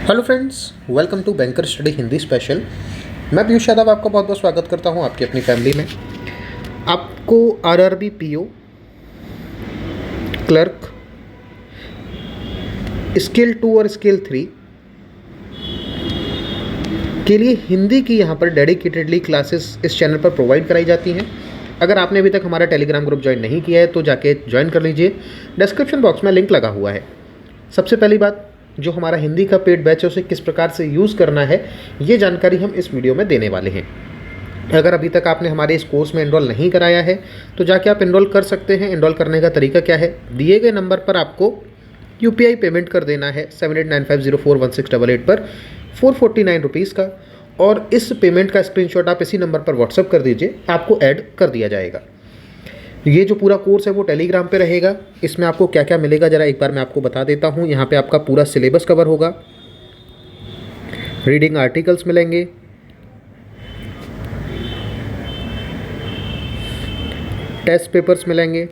Hello friends, welcome to banker study Hindi special. मैं पीयूष यादव आपका बहुत बहुत स्वागत करता हूं आपकी अपनी फैमिली में। आपको आरआरबी पीओ, क्लर्क, स्केल 2 और स्केल 3 के लिए हिंदी की यहां पर डेडिकेटेडली क्लासेस इस चैनल पर प्रोवाइड कराई जाती हैं। अगर आपने अभी तक हमारा टेलीग्राम ग्रुप ज्वाइन नहीं किया है तो जाके ज्वाइन कर लीजिए। डिस्क्रिप्शन बॉक्स में लिंक लगा हुआ है। सबसे पहली बात, जो हमारा हिंदी का पेड बैच है उसे किस प्रकार से यूज़ करना है ये जानकारी हम इस वीडियो में देने वाले हैं। अगर अभी तक आपने हमारे इस कोर्स में एनरोल नहीं कराया है तो जाके आप एनरोल कर सकते हैं। एनरोल करने का तरीका क्या है, दिए गए नंबर पर आपको यूपीआई पेमेंट कर देना है 7895041688 पर 449 रुपीज़ का, और इस पेमेंट का स्क्रीनशॉट आप इसी नंबर पर व्हाट्सअप कर दीजिए, आपको ऐड कर दिया जाएगा। ये जो पूरा कोर्स है वो टेलीग्राम पे रहेगा। इसमें आपको क्या क्या मिलेगा ज़रा एक बार मैं आपको बता देता हूँ। यहाँ पे आपका पूरा सिलेबस कवर होगा, रीडिंग आर्टिकल्स मिलेंगे, टेस्ट पेपर्स मिलेंगे,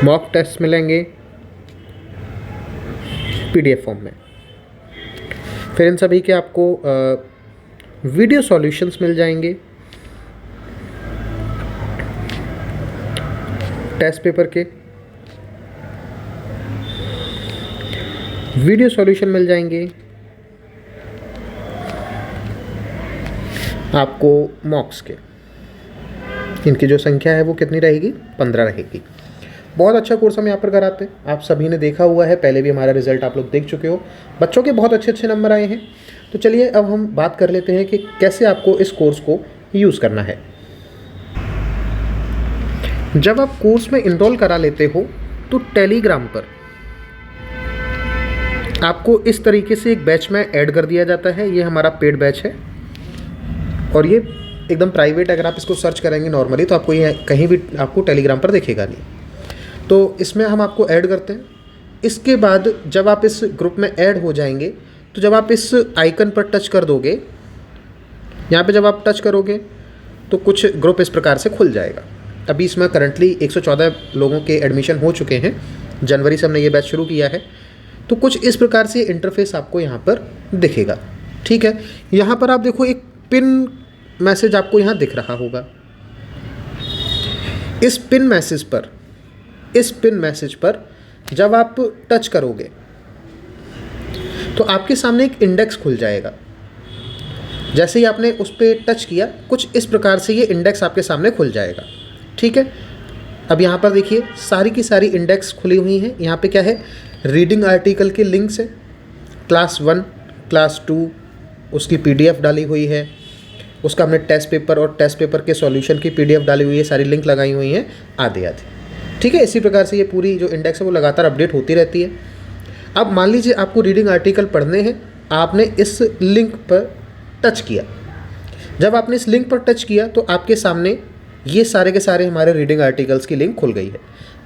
मॉक टेस्ट मिलेंगे पीडीएफ फॉर्म में। फिर इन सभी के आपको वीडियो सॉल्यूशंस मिल जाएंगे, टेस्ट पेपर के वीडियो सॉल्यूशन मिल जाएंगे, आपको मॉक्स के, इनकी जो संख्या है वो कितनी रहेगी, 15 रहेगी। बहुत अच्छा कोर्स हम यहाँ पर कराते हैं, आप सभी ने देखा हुआ है, पहले भी हमारा रिजल्ट आप लोग देख चुके हो। बच्चों के बहुत अच्छे अच्छे नंबर आए हैं। तो चलिए अब हम बात कर लेते हैं कि कैसे आपको इस कोर्स को यूज़ करना है। जब आप कोर्स में इनरोल करा लेते हो तो टेलीग्राम पर आपको इस तरीके से एक बैच में ऐड कर दिया जाता है। ये हमारा पेड बैच है और ये एकदम प्राइवेट, अगर आप इसको सर्च करेंगे नॉर्मली तो आपको ये कहीं भी आपको टेलीग्राम पर दिखेगा नहीं। तो इसमें हम आपको ऐड करते हैं। इसके बाद जब आप इस ग्रुप में ऐड हो जाएंगे तो जब आप इस आइकन पर टच कर दोगे, यहाँ पे जब आप टच करोगे तो कुछ ग्रुप इस प्रकार से खुल जाएगा। अभी इसमें करंटली 114 लोगों के एडमिशन हो चुके हैं। जनवरी से हमने ये बैच शुरू किया है। तो कुछ इस प्रकार से इंटरफेस आपको यहाँ पर दिखेगा। ठीक है, यहाँ पर आप देखो एक पिन मैसेज आपको यहाँ दिख रहा होगा। इस पिन मैसेज पर जब आप टच करोगे तो आपके सामने एक इंडेक्स खुल जाएगा। जैसे ही आपने उस पर टच किया कुछ इस प्रकार से ये इंडेक्स आपके सामने खुल जाएगा। ठीक है, अब यहाँ पर देखिए सारी की सारी इंडेक्स खुली हुई हैं। यहाँ पे क्या है, रीडिंग आर्टिकल के लिंक्स है, क्लास 1, क्लास 2 उसकी पीडीएफ डाली हुई है, उसका हमने टेस्ट पेपर और टेस्ट पेपर के सॉल्यूशन की पीडीएफ डाली हुई है, सारी लिंक लगाई हुई हैं आदि आदि। ठीक है, इसी प्रकार से ये पूरी जो इंडेक्स है वो लगातार अपडेट होती रहती है। अब मान लीजिए आपको रीडिंग आर्टिकल पढ़ने हैं, आपने इस लिंक पर टच किया। जब आपने इस लिंक पर टच किया तो आपके सामने ये सारे के सारे हमारे रीडिंग आर्टिकल्स की लिंक खुल गई है।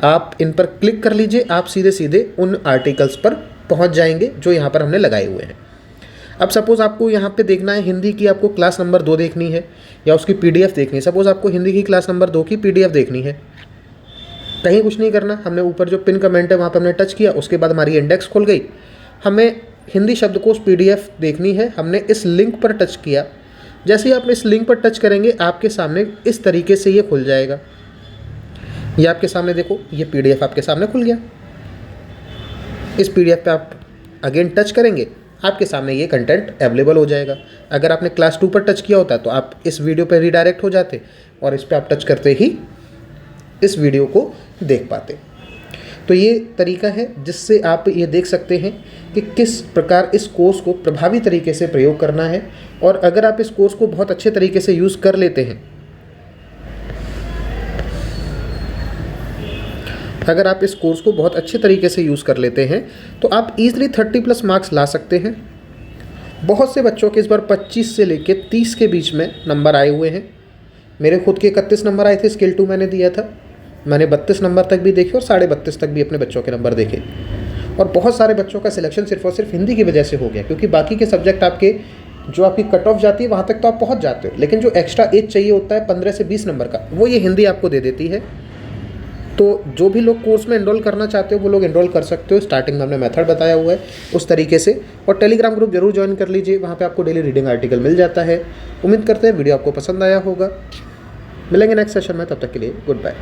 आप इन पर क्लिक कर लीजिए, आप सीधे सीधे उन आर्टिकल्स पर पहुंच जाएंगे जो यहाँ पर हमने लगाए हुए हैं। अब सपोज़ आपको यहाँ पे देखना है हिंदी की, आपको क्लास नंबर 2 देखनी है या उसकी पीडीएफ देखनी है। सपोज़ आपको हिंदी की क्लास नंबर 2 की पीडीएफ देखनी है, कहीं कुछ नहीं करना, हमने ऊपर जो पिन कमेंट है वहाँ पर हमने टच किया, उसके बाद हमारी इंडेक्स खुल गई। हमें हिंदी शब्दकोश पीडीएफ देखनी है, हमने इस लिंक पर टच किया। जैसे ही आप इस लिंक पर टच करेंगे आपके सामने इस तरीके से ये खुल जाएगा। ये आपके सामने देखो, ये पीडीएफ आपके सामने खुल गया। इस पीडीएफ पे आप अगेन टच करेंगे, आपके सामने ये कंटेंट अवेलेबल हो जाएगा। अगर आपने क्लास 2 पर टच किया होता तो आप इस वीडियो पर रिडायरेक्ट हो जाते और इस पर आप टच करते ही इस वीडियो को देख पाते। तो ये तरीका है जिससे आप ये देख सकते हैं कि किस प्रकार इस कोर्स को प्रभावी तरीके से प्रयोग करना है। और अगर आप इस कोर्स को बहुत अच्छे तरीके से यूज़ कर लेते हैं, अगर आप इस कोर्स को बहुत अच्छे तरीके से यूज़ कर लेते हैं तो आप ईजिली 30+ मार्क्स ला सकते हैं। बहुत से बच्चों के इस बार 25 से लेकर 30 के बीच में नंबर आए हुए हैं। मेरे खुद के 31 नंबर आए थे, स्केल 2 मैंने दिया था। मैंने 32 नंबर तक भी देखे और 32.5 तक भी अपने बच्चों के नंबर देखे। और बहुत सारे बच्चों का सिलेक्शन सिर्फ और सिर्फ हिंदी की वजह से हो गया, क्योंकि बाकी के सब्जेक्ट आपके जो आपकी कट ऑफ जाती है वहाँ तक तो आप पहुँच जाते हो, लेकिन जो एक्स्ट्रा एज चाहिए होता है 15 से 20 नंबर का, वो ये हिंदी आपको दे देती है। तो जो भी लोग कोर्स में एनरोल करना चाहते हो वो लोग एनरोल कर सकते हो। स्टार्टिंग में हमने मेथड बताया हुआ है उस तरीके से। और टेलीग्राम ग्रुप जरूर ज्वाइन कर लीजिए, वहाँ पे आपको डेली रीडिंग आर्टिकल मिल जाता है। उम्मीद करते हैं वीडियो आपको पसंद आया होगा। मिलेंगे नेक्स्ट सेशन में, तब तक के लिए गुड बाय।